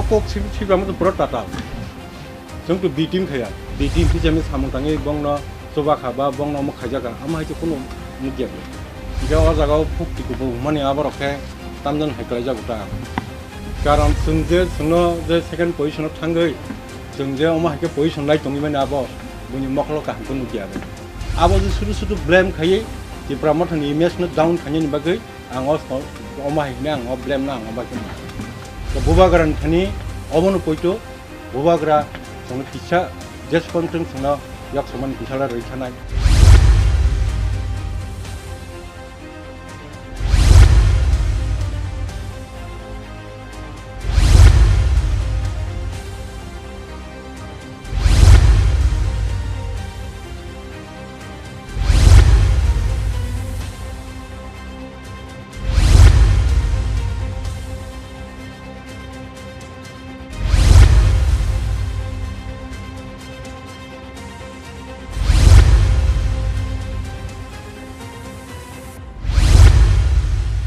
꼭 시비하면서 불었다다. 정도 비팀 그야. 비팀 피자면 사무당에 먹나 소박하바 먹나 뭐 가자가 아마 이제 কোনো 무기야. 이제 와자가 푹 뛰고 뭐만이 아버렇게 땀전 헷갈려자고다. 가람 승제 승노 제 세컨 포지션을 탄 거이 승제 엄마 이렇게 포지션 라이 동이면 아버 bunyi makhluk kan pun mukia be. Abo tu sudu blame kaya di promoter ni image na down kanya ni bagai angos omah ini angos blame na angos bagai. Bubagaran kani obono poito bubagara song kisah just konten song yak soman kisah la rei chanai.